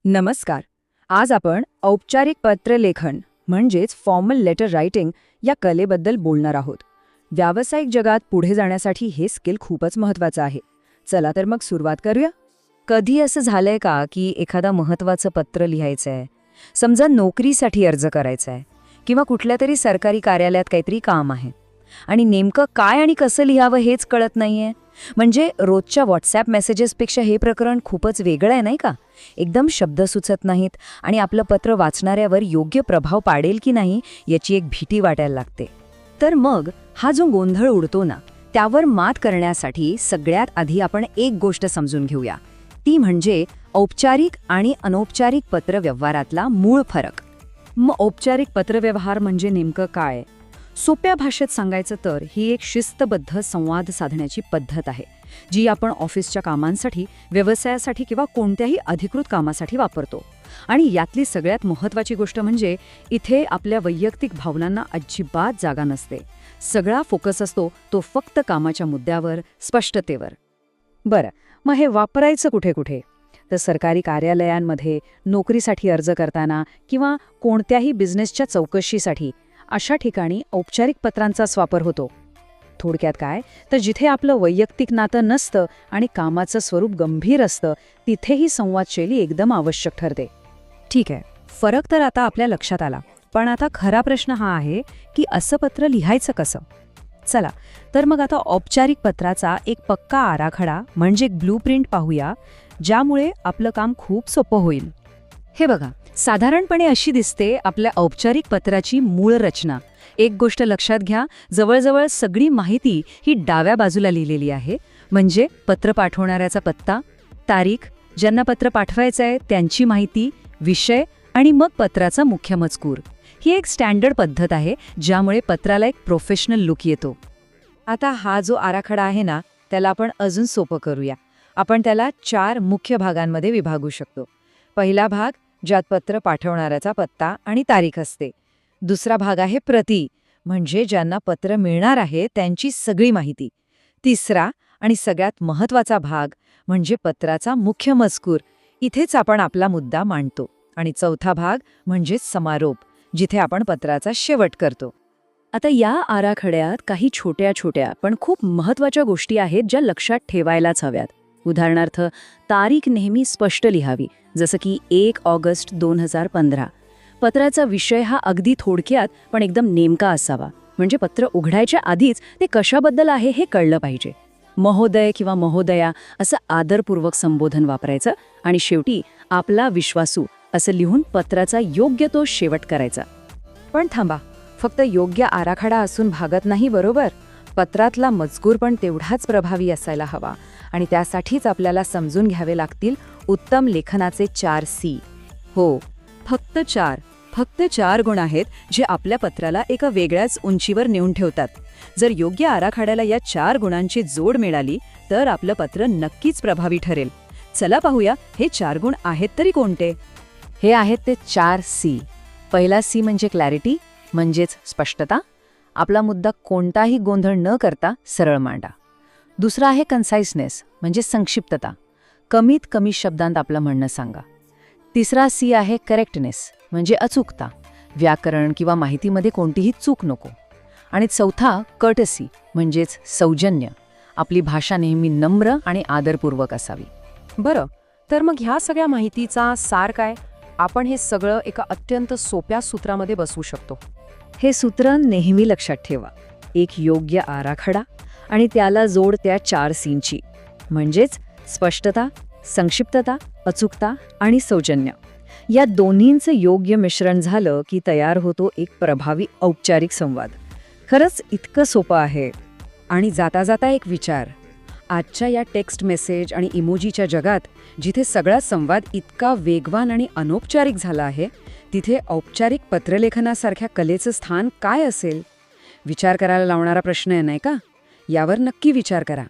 नमस्कार. आज आपण औपचारिक पत्रलेखन म्हणजेच फॉर्मल लेटर रायटिंग या कलेबद्दल बोलणार आहोत. व्यावसायिक जगात पुढे जाण्यासाठी हे स्किल खूपच महत्त्वाचं आहे. चला तर मग सुरुवात करूया. कधी असं झालंय का की एखादा महत्त्वाचं पत्र लिहायचंय, समजा नोकरीसाठी अर्ज करायचा आहे किंवा कुठल्या तरी सरकारी कार्यालयात काहीतरी काम आहे आणि नेमकं काय आणि कसं लिहावं हेच कळत नाहीये. म्हणजे रोजच्या व्हॉट्सॲप मेसेजेसपेक्षा हे प्रकरण खूपच वेगळं आहे नाही का? एकदम शब्द सुचत नाहीत आणि आपलं पत्र वाचणाऱ्यावर योग्य प्रभाव पाडेल की नाही याची एक भीती वाटायला लागते. तर मग हा जो गोंधळ उडतो ना, त्यावर मात करण्यासाठी सगळ्यात आधी आपण एक गोष्ट समजून घेऊया. ती म्हणजे औपचारिक आणि अनौपचारिक पत्रव्यवहारातला मूळ फरक. मग औपचारिक पत्रव्यवहार म्हणजे नेमकं काय? सोप्या भाषेत सांगायचं तर ही एक शिस्तबद्ध संवाद साधण्याची पद्धत आहे, जी आपण ऑफिसच्या कामांसाठी, व्यवसायासाठी किंवा कोणत्याही अधिकृत कामासाठी वापरतो. आणि यातली सगळ्यात महत्त्वाची गोष्ट म्हणजे इथे आपल्या वैयक्तिक भावनांना अजिबात जागा नसते. सगळा फोकस असतो तो फक्त कामाच्या मुद्द्यावर, स्पष्टतेवर. बरं, मग हे वापरायचं कुठे कुठे? तर सरकारी कार्यालयांमध्ये, नोकरीसाठी अर्ज करताना किंवा कोणत्याही बिझनेसच्या चौकशीसाठी अशा ठिकाणी औपचारिक पत्रांचाच वापर होतो. थोडक्यात काय, तर जिथे आपलं वैयक्तिक नातं नसतं आणि कामाचं स्वरूप गंभीर असतं, तिथे ही संवादशैली एकदम आवश्यक ठरते. ठीक आहे, फरक तर आता आपल्या लक्षात आला. पण आता खरा प्रश्न हा आहे की असं पत्र लिहायचं कसं? चला तर मग आता औपचारिक पत्राचा एक पक्का आराखडा म्हणजे एक ब्लूप्रिंट पाहूया, ज्यामुळे आपलं काम खूप सोपं होईल. हे बघा, साधारणपणे अशी दिसते आपल्या औपचारिक पत्राची मूळ रचना. एक गोष्ट लक्षात घ्या, जवळजवळ सगळी माहिती ही डाव्या बाजूला लिहिलेली आहे. म्हणजे पत्र पाठवणाऱ्याचा पत्ता, तारीख, ज्यांना पत्र पाठवायचं आहे त्यांची माहिती, विषय आणि मग पत्राचा मुख्य मजकूर. ही एक स्टँडर्ड पद्धत आहे, ज्यामुळे पत्राला एक प्रोफेशनल लुक येतो. आता हा जो आराखडा आहे ना, त्याला आपण अजून सोपं करूया. आपण त्याला 4 मुख्य भागांमध्ये विभागू शकतो. पहिला भाग, ज्यात पत्र पाठवणाऱ्याचा पत्ता आणि तारीख असते. दुसरा भाग आहे प्रती, म्हणजे ज्यांना पत्र मिळणार आहे त्यांची सगळी माहिती. तिसरा आणि सगळ्यात महत्त्वाचा भाग म्हणजे पत्राचा मुख्य मजकूर. इथेच आपण आपला मुद्दा मांडतो. आणि चौथा भाग म्हणजे समारोप, जिथे आपण पत्राचा शेवट करतो. आता या आराखड्यात काही छोट्या छोट्या पण खूप महत्त्वाच्या गोष्टी आहेत ज्या लक्षात ठेवायलाच हव्यात. उदाहरणार्थ, तारीख नेहमी स्पष्ट लिहावी, जसं की 1 ऑगस्ट 2015. पत्राचा विषय हा अगदी थोडक्यात पण एकदम नेमका असावा, म्हणजे पत्र उघडायच्या आधीच ते कशाबद्दल आहे हे कळलं पाहिजे. महोदय किंवा महोदया असं आदरपूर्वक संबोधन वापरायचं आणि शेवटी आपला विश्वासू असं लिहून पत्राचा योग्य तो शेवट करायचा. पण थांबा, फक्त योग्य आराखडा असून भागत नाही, बरोबर? पत्रातला मजकूर पण तेवढाच प्रभावी असायला हवा आणि त्यासाठीच आपल्याला समजून घ्यावे लागतील उत्तम लेखनाचे 4 C. हो, फक्त 4 गुण आहेत जे आपल्या पत्राला एका वेगळ्याच उंचीवर नेऊन ठेवतात. जर योग्य आराखड्याला या 4 गुणांची जोड मिळाली तर आपलं पत्र नक्कीच प्रभावी ठरेल. चला पाहूया हे 4 गुण आहेत तरी कोणते. हे आहेत ते 4 C. पहिला C म्हणजे क्लॅरिटी, म्हणजेच स्पष्टता. आपला मुद्दा कोणताही गोंधळ न करता सरळ मांडा. दुसरा आहे कन्साइसनेस, म्हणजे संक्षिप्तता. कमीत कमी शब्दांत आपलं म्हणणं सांगा. तिसरा C आहे करेक्टनेस, म्हणजे अचूकता. व्याकरण किंवा माहितीमध्ये कोणतीही चूक नको. आणि चौथा कर्टसी, म्हणजेच सौजन्य. आपली भाषा नेहमी नम्र आणि आदरपूर्वक असावी. बरं, तर मग ह्या सगळ्या माहितीचा सार काय? आपण हे सगळं एका अत्यंत सोप्या सूत्रामध्ये बसवू शकतो. हे सूत्र नेहमी लक्षात ठेवा. एक योग्य आराखडा आणि त्याला जोड त्या 4 C'ची, म्हणजेच स्पष्टता, संक्षिप्तता, अचूकता आणि सौजन्य. या दोन्हींचं योग्य मिश्रण झालं की तयार होतो एक प्रभावी औपचारिक संवाद. खरंच इतकं सोपं आहे. आणि जाता जाता एक विचार, आजच्या या टेक्स्ट मेसेज आणि इमोजीच्या जगात जिथे सगळा संवाद इतका वेगवान आणि अनौपचारिक झाला आहे, तिथे औपचारिक पत्रलेखनासारख्या कलेचं स्थान काय असेल? विचार करायला लावणारा प्रश्न आहे नाही का? यावर नक्की विचार करा.